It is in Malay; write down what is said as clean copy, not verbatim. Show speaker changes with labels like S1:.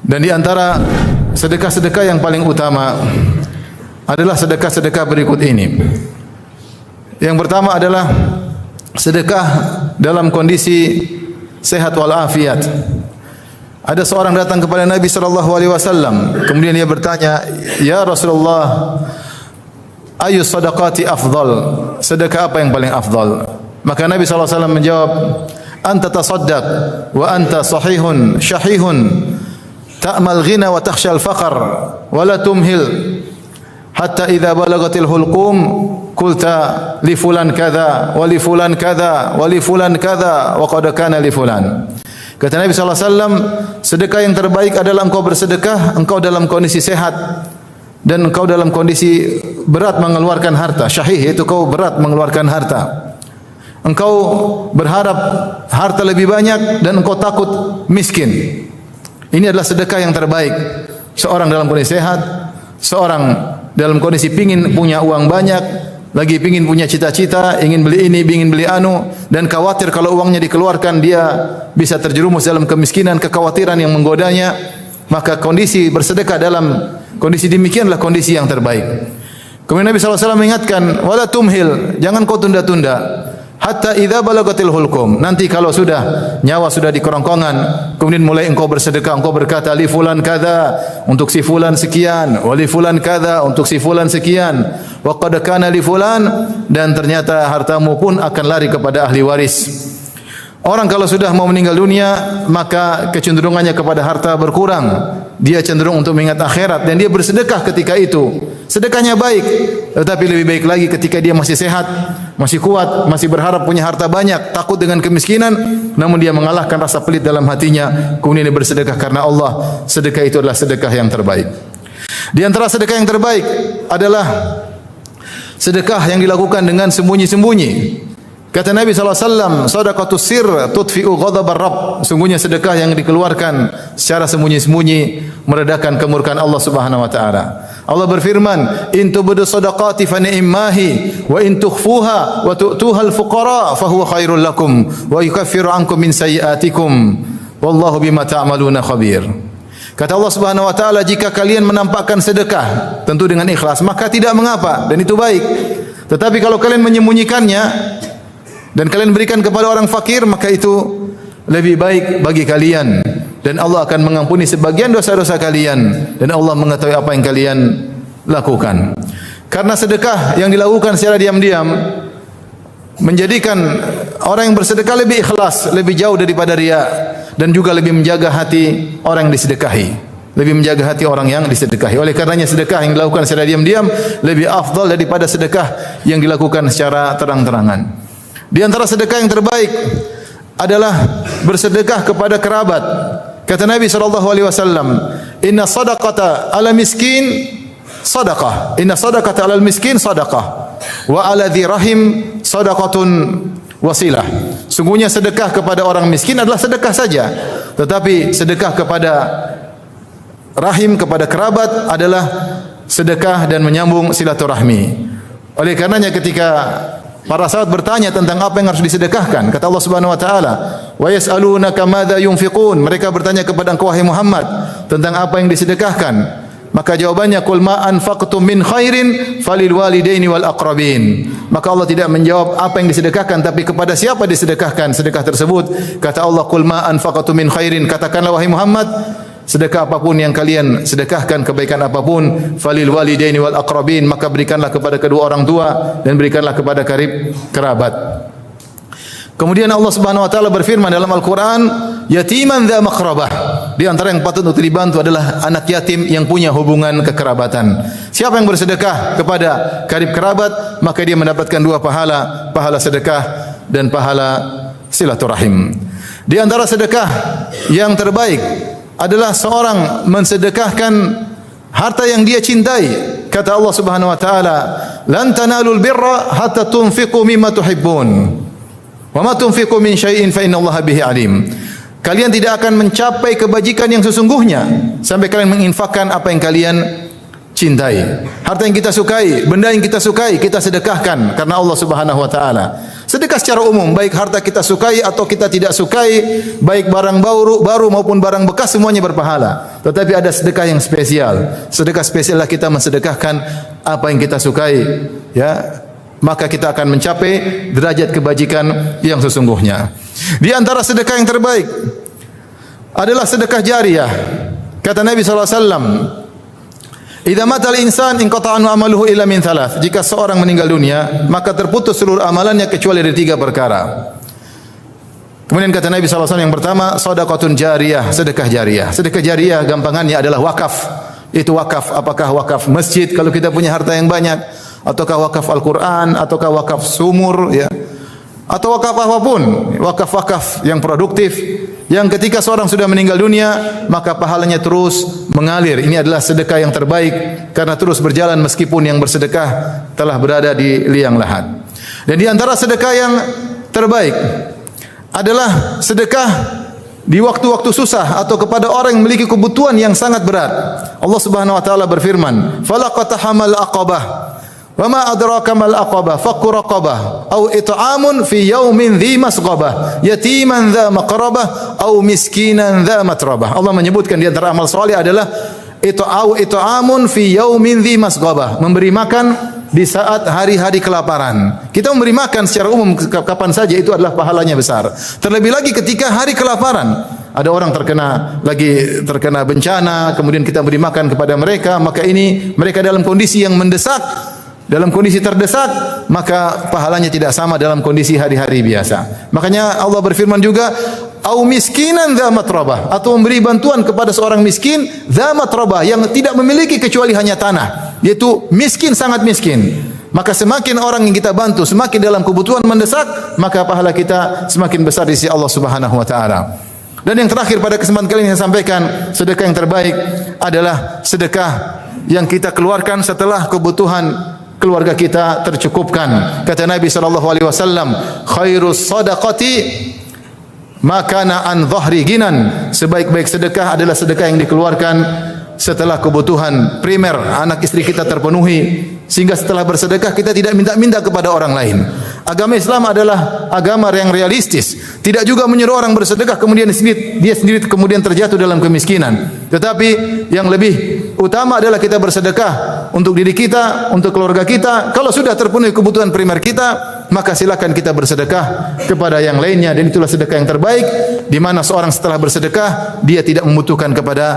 S1: Dan di antara sedekah-sedekah yang paling utama adalah sedekah-sedekah berikut ini. Yang pertama adalah sedekah dalam kondisi sehat walafiat. Ada seorang datang kepada Nabi sallallahu alaihi wasallam, kemudian dia bertanya, "Ya Rasulullah, ayu sadaqati afdal?" Sedekah apa yang paling afdal? Maka Nabi sallallahu alaihi wasallam menjawab, "Anta tasaddaq wa anta sahihun syahihun, ta'mal ghina wa takhsha al-faqr wa la tumhil hatta idza balagatil hulqum qulta li fulan kadza wa li fulan kadza wa li fulan kadza wa qad kana li fulan." Kata Nabi sallallahu alaihi wasallam, sedekah yang terbaik adalah engkau bersedekah engkau dalam kondisi sehat dan engkau dalam kondisi berat mengeluarkan harta. Syahih itu kau berat mengeluarkan harta. Engkau berharap harta lebih banyak dan engkau takut miskin. Ini adalah sedekah yang terbaik. Seorang dalam kondisi sehat, seorang dalam kondisi pingin punya uang banyak, lagi pingin punya cita-cita, ingin beli ini, ingin beli anu, dan khawatir kalau uangnya dikeluarkan dia bisa terjerumus dalam kemiskinan, kekhawatiran yang menggodanya, maka kondisi bersedekah dalam kondisi demikianlah kondisi yang terbaik. Kemudian Nabi SAW mengingatkan, wala tumhil, jangan kau tunda-tunda. Hatta idza balagatil hulqum, nanti kalau sudah nyawa sudah di kerongkongan, kemudian mulai engkau bersedekah, engkau berkata li fulan kadza untuk si fulan sekian, wa li fulan kadza untuk si fulan sekian, wa qad kana li fulan, dan ternyata hartamu pun akan lari kepada ahli waris. Orang kalau sudah mau meninggal dunia, maka kecenderungannya kepada harta berkurang. Dia cenderung untuk mengingat akhirat dan dia bersedekah ketika itu. Sedekahnya baik, tetapi lebih baik lagi ketika dia masih sehat, masih kuat, masih berharap punya harta banyak, takut dengan kemiskinan, namun dia mengalahkan rasa pelit dalam hatinya, kemudian dia bersedekah karena Allah. Sedekah itu adalah sedekah yang terbaik. Di antara sedekah yang terbaik adalah sedekah yang dilakukan dengan sembunyi-sembunyi. Kata Nabi SAW, sadaqatus sir tudfi'u ghadabar Rabb. Sungguhnya sedekah yang dikeluarkan secara sembunyi-sembunyi meredakan kemurkaan Allah Subhanahu wa taala. Allah berfirman, "In tubdu sadaqati fa ni'mahi wa in tukhfuha wa tu'tuha al-fuqara fa huwa khairul lakum wa yukaffiru ankum min sayyi'atikum wallahu bima ta'maluna khabir." Kata Allah Subhanahu wa taala, jika kalian menampakkan sedekah tentu dengan ikhlas, maka tidak mengapa dan itu baik. Tetapi kalau kalian menyembunyikannya dan kalian berikan kepada orang fakir, maka itu lebih baik bagi kalian dan Allah akan mengampuni sebagian dosa-dosa kalian dan Allah mengetahui apa yang kalian lakukan. Karena sedekah yang dilakukan secara diam-diam menjadikan orang yang bersedekah lebih ikhlas, lebih jauh daripada riya, dan juga lebih menjaga hati orang yang disedekahi, lebih menjaga hati orang yang disedekahi. Oleh karenanya sedekah yang dilakukan secara diam-diam lebih afdal daripada sedekah yang dilakukan secara terang-terangan. Di antara sedekah yang terbaik adalah bersedekah kepada kerabat. Kata Nabi SAW, "Inna sadaqata ala miskin sadaqah. Inna sadaqata ala miskin sadaqah. Wa ala dhi rahim sadaqatun wasilah." Sungguhnya sedekah kepada orang miskin adalah sedekah saja. Tetapi sedekah kepada rahim, kepada kerabat adalah sedekah dan menyambung silaturahmi. Oleh karenanya ketika para sahabat bertanya tentang apa yang harus disedekahkan, kata Allah Subhanahu wa taala, "Wa yas'alunaka madza yunfiqun." Mereka bertanya kepada engkau wahai Muhammad tentang apa yang disedekahkan. Maka jawabannya, "Qul ma anfaqtum min khairin falil walidaini wal aqrabin." Maka Allah tidak menjawab apa yang disedekahkan, tapi kepada siapa disedekahkan sedekah tersebut. Kata Allah, "Qul ma anfaqtum min khairin." Katakanlah wahai Muhammad, sedekah apapun yang kalian sedekahkan, kebaikan apapun, falil walidaini wal aqrabin, maka berikanlah kepada kedua orang tua dan berikanlah kepada karib kerabat. Kemudian Allah Subhanahu wa taala berfirman dalam Al-Qur'an, "Yatiman dza maqrabah." Di antara yang patut untuk dibantu adalah anak yatim yang punya hubungan kekerabatan. Siapa yang bersedekah kepada karib kerabat, maka dia mendapatkan dua pahala, pahala sedekah dan pahala silaturahim. Di antara sedekah yang terbaik adalah seorang mensedekahkan harta yang dia cintai. Kata Allah Subhanahu wa taala, "Lan tanalul birra hatta tunfiqu mimma tuhibbun. Wa ma tunfiqu min syai'in fa innallaha bihi alim." Kalian tidak akan mencapai kebajikan yang sesungguhnya sampai kalian menginfakkan apa yang kalian cintai. Harta yang kita sukai, benda yang kita sukai, kita sedekahkan karena Allah Subhanahu wa taala. Sedekah secara umum, baik harta kita sukai atau kita tidak sukai, baik barang baru maupun barang bekas, semuanya berpahala. Tetapi ada sedekah yang spesial. Sedekah spesial adalah kita mensedekahkan apa yang kita sukai, ya. Maka kita akan mencapai derajat kebajikan yang sesungguhnya. Di antara sedekah yang terbaik adalah sedekah jariyah. Kata Nabi SAW, "Idza matal insan inqata'a anhu amaluhu illa min thalath." Jika seorang meninggal dunia, maka terputus seluruh amalannya kecuali dari 3 perkara. Kemudian kata Nabi SAW yang pertama, shadaqatun jariyah, sedekah jariyah. Sedekah jariyah gampangannya adalah wakaf. Itu wakaf, apakah wakaf masjid kalau kita punya harta yang banyak, ataukah wakaf Al-Quran, ataukah wakaf sumur, ya, atau wakaf apapun, wakaf-wakaf yang produktif, yang ketika seorang sudah meninggal dunia, maka pahalanya terus mengalir. Ini adalah sedekah yang terbaik, karena terus berjalan meskipun yang bersedekah telah berada di liang lahat. Dan di antara sedekah yang terbaik adalah sedekah di waktu-waktu susah atau kepada orang yang memiliki kebutuhan yang sangat berat. Allah Subhanahu wa taala berfirman, "Falaqatahamal aqabah." Wa ma adraka mal aqabah fakku raqabah aw it'amun fi yaumin dhi masghabah yatiman dha maqrabah aw miskinan dha matrabah. Allah menyebutkan di antara amal saleh adalah it'amun fi yaumin dhi masghabah, memberi makan di saat hari-hari kelaparan. Kita memberi makan secara umum kapan saja itu adalah pahalanya besar. Terlebih lagi ketika hari kelaparan. Ada orang terkena bencana, kemudian kita beri makan kepada mereka, maka ini mereka dalam kondisi yang mendesak. Dalam kondisi terdesak, maka pahalanya tidak sama dalam kondisi hari-hari biasa. Makanya Allah berfirman juga, "Au miskinan dza matrabah," atau memberi bantuan kepada seorang miskin dza matrabah yang tidak memiliki kecuali hanya tanah, yaitu miskin, sangat miskin. Maka semakin orang yang kita bantu, semakin dalam kebutuhan mendesak, maka pahala kita semakin besar di sisi Allah Subhanahu wa taala. Dan yang terakhir pada kesempatan kali ini saya sampaikan, sedekah yang terbaik adalah sedekah yang kita keluarkan setelah kebutuhan keluarga kita tercukupkan. Kata Nabi sallallahu alaihi wasallam, "Khairus sadaqati ma kana an dhahri ginan." Sebaik-baik sedekah adalah sedekah yang dikeluarkan setelah kebutuhan primer anak istri kita terpenuhi, sehingga setelah bersedekah kita tidak minta-minta kepada orang lain. Agama Islam adalah agama yang realistis. Tidak juga menyuruh orang bersedekah kemudian dia sendiri kemudian terjatuh dalam kemiskinan. Tetapi yang lebih utama adalah kita bersedekah untuk diri kita, untuk keluarga kita. Kalau sudah terpenuhi kebutuhan primer kita, maka silakan kita bersedekah kepada yang lainnya, dan itulah sedekah yang terbaik, di mana seorang setelah bersedekah dia tidak membutuhkan kepada